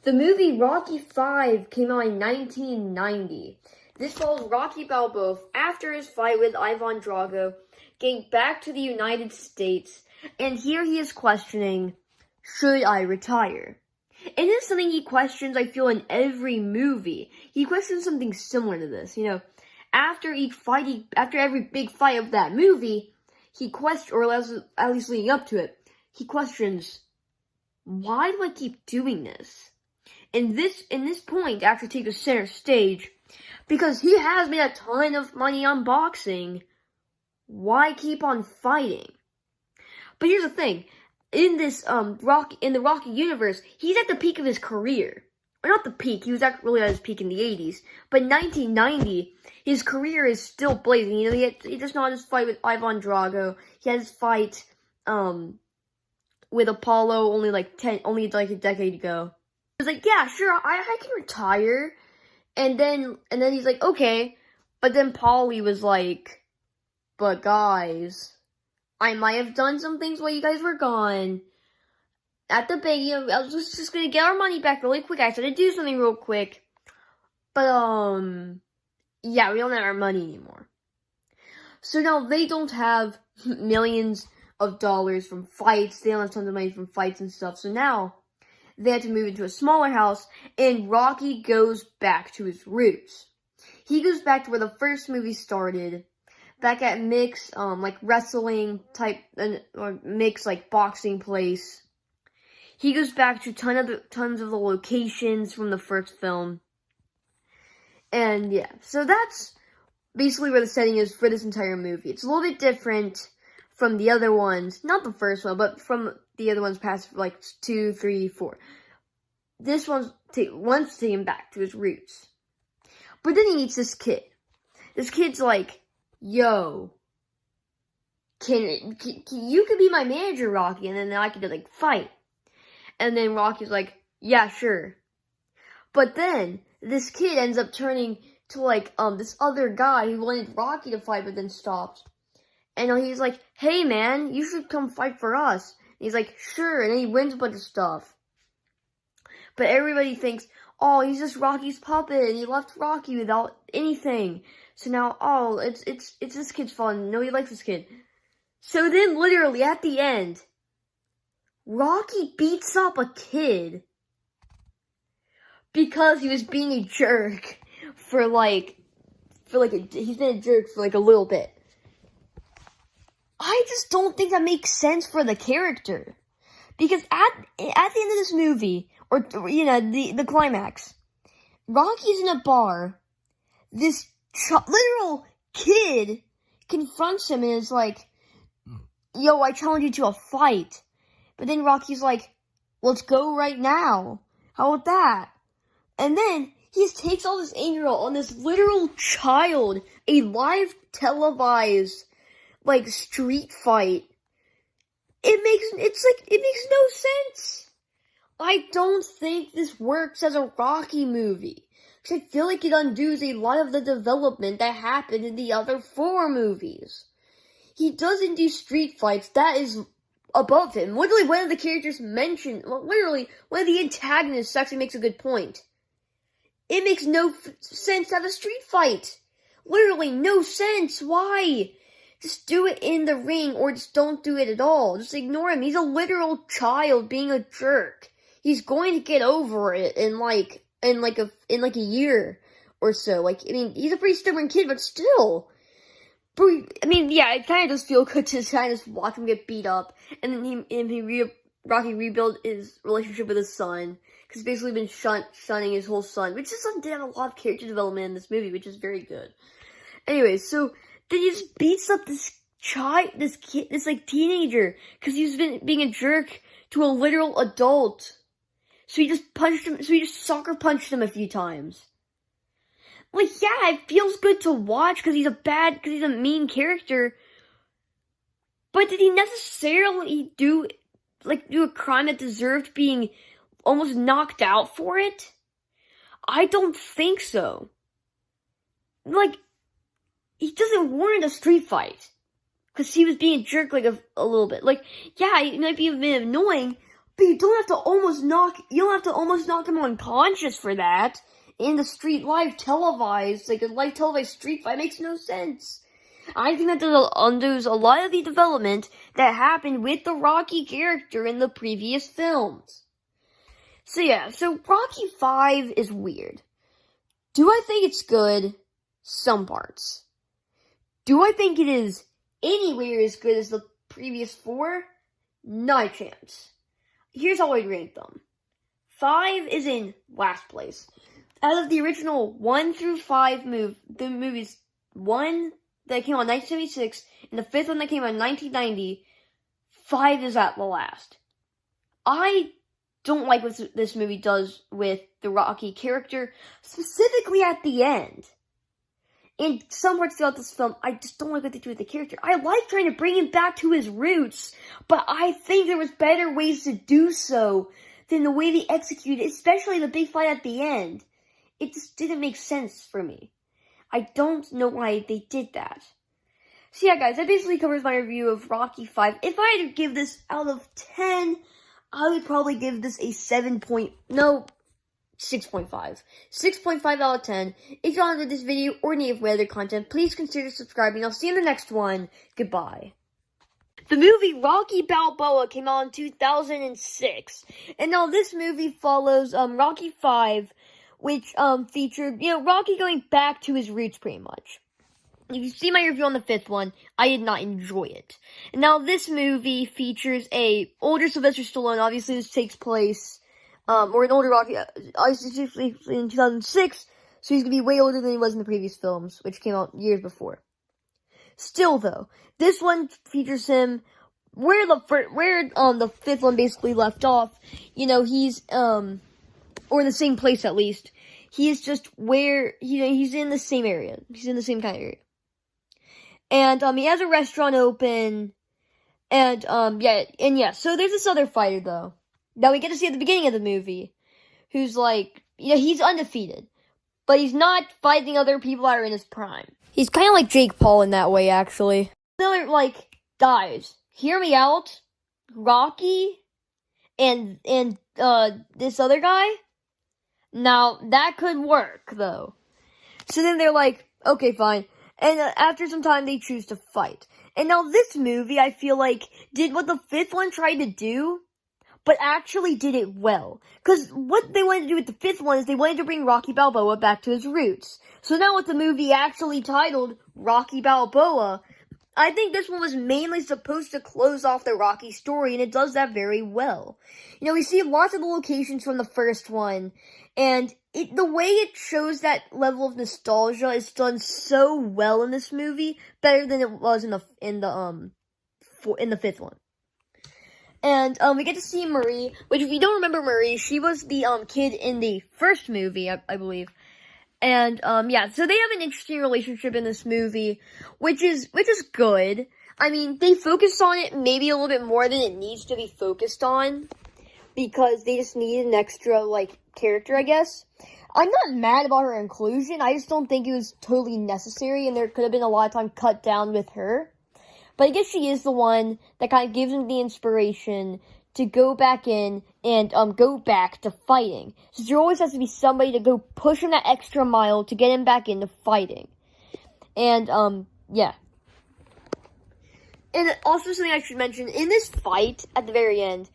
The movie Rocky V came out in 1990. This follows Rocky Balboa after his fight with Ivan Drago, getting back to the United States, and here he is questioning, should I retire? And this is something he questions, I feel, in every movie. He questions something similar to this, after every big fight of that movie, he questions, or at least leading up to it, he questions, why do I keep doing this? And this point actually takes the center stage, because he has made a ton of money on boxing. Why keep on fighting? But here's the thing. In this in the Rocky universe, he's at the peak of his career. Or not the peak, he was really at his peak in the 80s. But in 1990, his career is still blazing. He just not his fight with Ivan Drago. He had his fight with Apollo only like a decade ago. He was like, yeah, sure, I can retire. And then he's like, okay. But then Paulie was like, but guys, I might have done some things while you guys were gone. At the bank, I was just gonna get our money back really quick. I had to do something real quick. But, yeah, we don't have our money anymore. So now they don't have millions of dollars from fights. They don't have tons of money from fights and stuff. So now they had to move into a smaller house, and Rocky goes back to his roots. He goes back to where the first movie started, back at Mick's, like, wrestling type, or Mick's, like, boxing place. He goes back to tons of the locations from the first film. And, yeah, so that's basically where the setting is for this entire movie. It's a little bit different from the other ones, not the first one, but from the other ones past, like, 2, 3, 4. This wants to take him back to his roots. But then he meets this kid. This kid's like, yo, you could be my manager, Rocky, and then I could, like, fight. And then Rocky's like, yeah, sure. But then this kid ends up turning to, like, this other guy who wanted Rocky to fight, but then stopped. And he's like, hey, man, you should come fight for us. And he's like, sure. And then he wins a bunch of stuff. But everybody thinks, oh, he's just Rocky's puppet, and he left Rocky without anything. So now, oh, it's this kid's fault. No, he likes this kid. So then, literally, at the end, Rocky beats up a kid because he was being a jerk he's been a jerk for, like, a little bit. I just don't think that makes sense for the character. Because at the end of this movie, or the climax, Rocky's in a bar, this literal kid confronts him and is like, yo, I challenge you to a fight. But then Rocky's like, let's go right now. How about that? And then he takes all this anger on this literal child, a live televised, like, street fight. It makes no sense. I don't think this works as a Rocky movie. Because I feel like it undoes a lot of the development that happened in the other 4 movies. He doesn't do street fights. That is above him. Literally, one of the characters mentioned, literally, one of the antagonists actually makes a good point. It makes no sense to have a street fight. Literally, no sense. Why? Just do it in the ring, or just don't do it at all. Just ignore him. He's a literal child being a jerk. He's going to get over it in a year or so. Like, I mean, he's a pretty stubborn kid, but still. But, I mean, yeah, it kind of does feel good to kind of watch him get beat up, and then Rocky rebuild his relationship with his son, because he's basically been shunning his whole son, which his son did have a lot of character development in this movie, which is very good. Anyway, so then he just beats up this kid, this like teenager, because he's been being a jerk to a literal adult. So he just soccer punched him a few times. Like, yeah, it feels good to watch because he's a mean character. But did he necessarily do a crime that deserved being almost knocked out for it? I don't think so. Like, he doesn't warrant a street fight. Because he was being a jerk, like, a little bit. Like, yeah, it might be a bit annoying, But you don't have to almost knock him unconscious for that. In the street, live televised, like a live televised street fight makes no sense. I think that undoes a lot of the development that happened with the Rocky character in the previous films. So yeah, so Rocky 5 is weird. Do I think it's good? Some parts. Do I think it is anywhere as good as the previous 4? Not a chance. Here's how I'd rank them. 5 is in last place. Out of the original 1 through 5 the movies 1 that came out in 1976 and the 5th one that came out in 1990, 5 is at the last. I don't like what this movie does with the Rocky character, specifically at the end. In some parts throughout this film, I just don't like what they do with the character. I like trying to bring him back to his roots, but I think there was better ways to do so than the way they executed, especially the big fight at the end. It just didn't make sense for me. I don't know why they did that. So yeah, guys, that basically covers my review of Rocky 5. If I had to give this out of 10, I would probably give this a 6.5. 6.5 out of 10. If you enjoyed this video or any of my other content, please consider subscribing. I'll see you in the next one. Goodbye. The movie Rocky Balboa came out in 2006. And now this movie follows Rocky 5, which featured, Rocky going back to his roots pretty much. If you see my review on the 5th one, I did not enjoy it. And now this movie features a older Sylvester Stallone. Obviously this takes place, or an older Rocky, obviously in 2006, so he's gonna be way older than he was in the previous films, which came out years before. Still though, this one features him where the 5th one basically left off. He's, or in the same place at least. He is just where, he's in the same area. He's in the same kind of area. And, he has a restaurant open. And, so there's this other fighter, though, that we get to see at the beginning of the movie, who's like, he's undefeated. But he's not fighting other people that are in his prime. He's kind of like Jake Paul in that way, actually. They're like, guys, hear me out. Rocky and this other guy? Now, that could work, though. So then they're like, okay, fine. And after some time, they choose to fight. And now this movie, I feel like, did what the 5th one tried to do, but actually did it well. Because what they wanted to do with the 5th one is they wanted to bring Rocky Balboa back to his roots. So now with the movie actually titled Rocky Balboa, I think this one was mainly supposed to close off the Rocky story, and it does that very well. We see lots of the locations from the first one, and the way it shows that level of nostalgia is done so well in this movie, better than it was in the 5th one. And we get to see Marie, which if you don't remember Marie, she was the kid in the first movie, I believe. And so they have an interesting relationship in this movie, which is good. I mean, they focus on it maybe a little bit more than it needs to be focused on, because they just need an extra, character, I guess. I'm not mad about her inclusion, I just don't think it was totally necessary, and there could have been a lot of time cut down with her. But I guess she is the one that kind of gives him the inspiration to go back in and go back to fighting. So there always has to be somebody to go push him that extra mile to get him back into fighting. And, yeah. And also something I should mention, in this fight at the very end,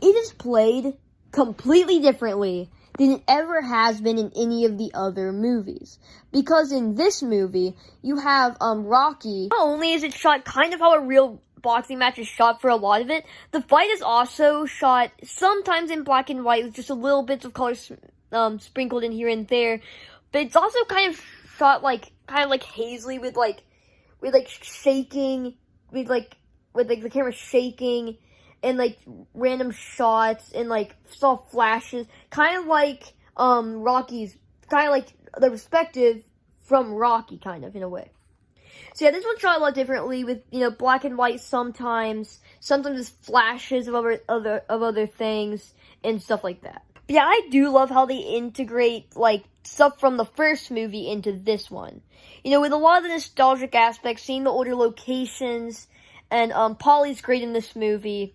it is played completely differently than it ever has been in any of the other movies. Because in this movie, you have Rocky. Not only is it shot kind of how a real boxing match is shot for a lot of it, the fight is also shot sometimes in black and white with just a little bits of color sprinkled in here and there. But it's also kind of shot kind of hazily with shaking, with the camera shaking, and random shots and soft flashes, kind of like Rocky's, kind of like the perspective from Rocky, kind of in a way. So yeah, this one's shot a lot differently with black and white sometimes with flashes of other things and stuff like that. But yeah, I do love how they integrate stuff from the first movie into this one. With a lot of the nostalgic aspects, seeing the older locations, and Paulie's great in this movie.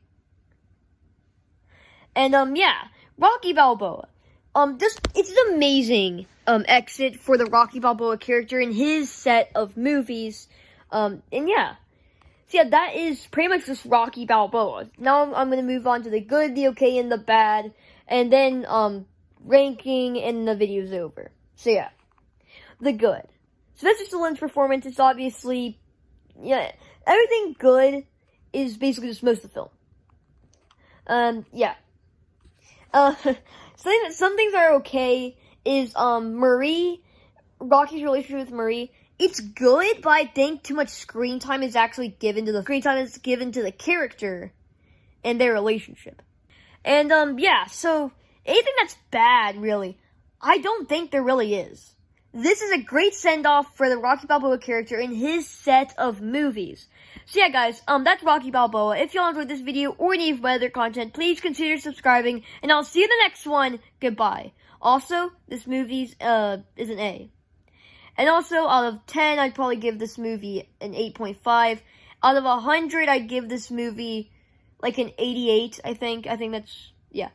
And, yeah, Rocky Balboa. It's an amazing, exit for the Rocky Balboa character in his set of movies. And yeah. So yeah, that is pretty much just Rocky Balboa. Now I'm gonna move on to the good, the okay, and the bad. And then, ranking, and the video's over. So yeah. The good. Sylvester Stallone's performance is obviously, yeah, everything good is basically just most of the film. Yeah. Some things are okay is, Marie, Rocky's relationship with Marie. It's good, but I think too much screen time is actually given to the character and their relationship. And, yeah, so, anything that's bad, really, I don't think there really is. This is a great send-off for the Rocky Balboa character in his set of movies. So yeah, guys, that's Rocky Balboa. If y'all enjoyed this video or any of my other content, please consider subscribing, and I'll see you in the next one. Goodbye. Also, this movie's, is an A. And also, out of 10, I'd probably give this movie an 8.5. Out of 100, I'd give this movie, like, an 88, I think. I think that's, yeah.